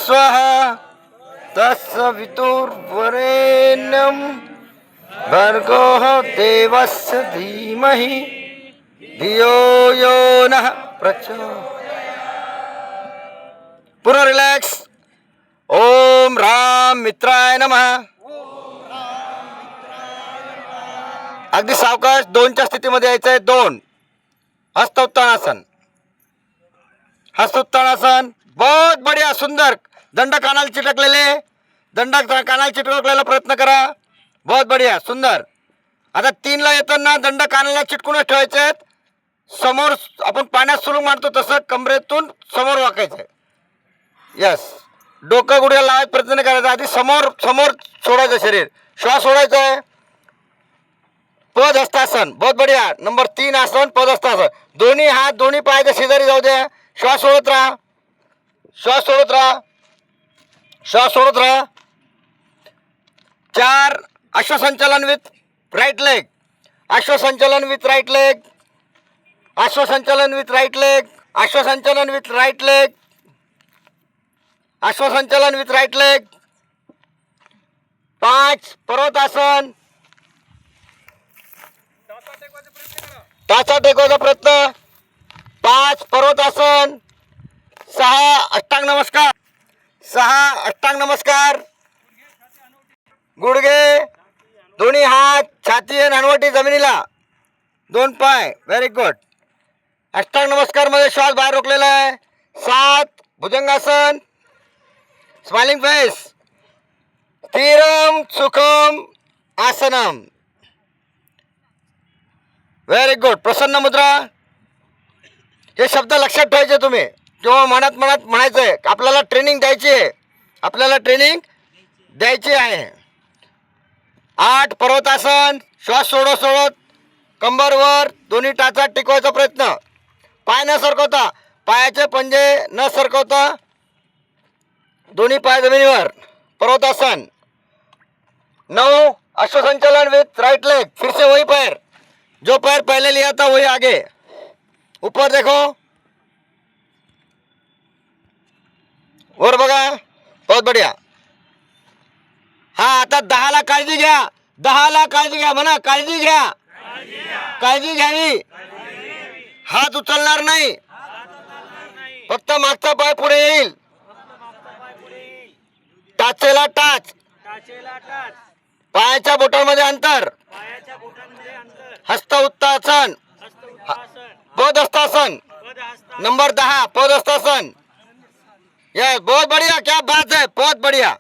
स्वः तत्सवितुर्वरेण्यं भर्गो देवस्य धीमहि धियो यो नः प्रचोदयात्। पूर्ण रिलॅक्स. ओम राम मित्राय नमः. अगदी सावकाश 2च्या स्थितीमध्ये यायचं आहे. 2 हस्तोत्तानासन. हस्तोत्तानासन बहुत बढ़िया, सुंदर. दंड कानाला चिटकलेले, दंड कानाला चिटकलेला प्रयत्न करा. बहुत बढ़िया, सुंदर. आता 3ला येताना दंड कानाला चिटकूनच ठेवायचे आहेत. समोर आपण पाण्यात सुरू मारतो तसं कमरेतून समोर वाकायचं आहे. यस. डोकं गुडघ्याला लावायचा प्रयत्न करायचा. आधी समोर समोर सोडायचं शरीर. श्वास सोडायचा आहे. पदहस्तासन. बहुत बढ़िया. नंबर 3 आसन पदहस्तासन. दोन्ही हात दोन्ही पायाच्या शेजारी जाऊ द्या. श्वास सोडत राहा. श्वास सोडत राहा. श्वास सोडत राहा. 4 अश्वसंचालन विथ राईट लेग. अश्वसंचालन विथ राईट लेग. अश्वसंचालन विथ राईट लेग. अश्वसंचालन विथ राईट लेग. अश्वसंचालन विथ राईट लेग. 5 पर्वतासन. टाचा टेकवायचा प्रयत्न. 5 पर्वतासन. 6 अष्टांग नमस्कार. 6 अष्टांग नमस्कार. गुडघे दोन्ही हात छाती आणि हनवटी जमिनीला. 2 पाय. Very good. अष्टांग नमस्कार मध्ये श्वास बाहेर रोखलेला आहे. 7 भुजंगासन. Smiling face. स्थिरम सुखम आसनम. Very good. प्रसन्न मुद्रा. हे शब्द लक्षात ठेवायचे तुम्ही किंवा मनात म्हणायचं आहे. आपल्याला ट्रेनिंग द्यायची आहे. आपल्याला ट्रेनिंग द्यायची आहे. 8 पर्वतासन. श्वास सोडत सोडत कंबरवर दोन्ही टाचा टिकवायचा प्रयत्न. पाय न सरकवता, पायाचे पंजे न सरकवता दोन्ही पाय जमिनीवर. पर्वतासन. 9 अश्वसंचालन विथ राइट लेग. फिर से वही पैर, जो पैर पहले लिया था वही आगे. ऊपर देखो, वर बघा. बहुत बढ़िया. हा आता 10ला काळजी घ्या. 10ला काळजी घ्या. म्हणा काळजी घ्या. काळजी घ्यावी. हात उचलणार नाही. फक्त मागचा पाय पुढे येईल. टाचेला टाच. पायाच्या बोटांमध्ये अंतर. हस्त उत्तासन. पदहस्तासन. नंबर 10 पदहस्तासन. यस, बहुत बढ़िया. क्या बात है. बहुत बढ़िया.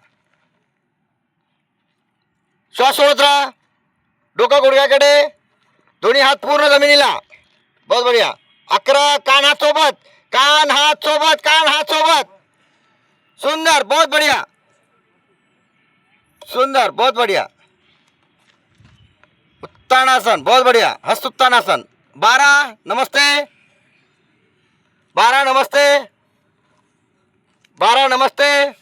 श्वास सोडत राहा. डोकं गुडघ्याकडे. दोन्ही हात पूर्ण जमिनीला. बहुत बढ़िया. 11 कान हात सोबत. कान हात सोबत. कान हात सोबत. सुंदर. बहुत बढ़िया. सुंदर. बहुत बढ़िया. उत्तानासन. बहुत बढ़िया. हस्त उत्तानासन. 12 नमस्ते. 12 नमस्ते. 12 नमस्ते.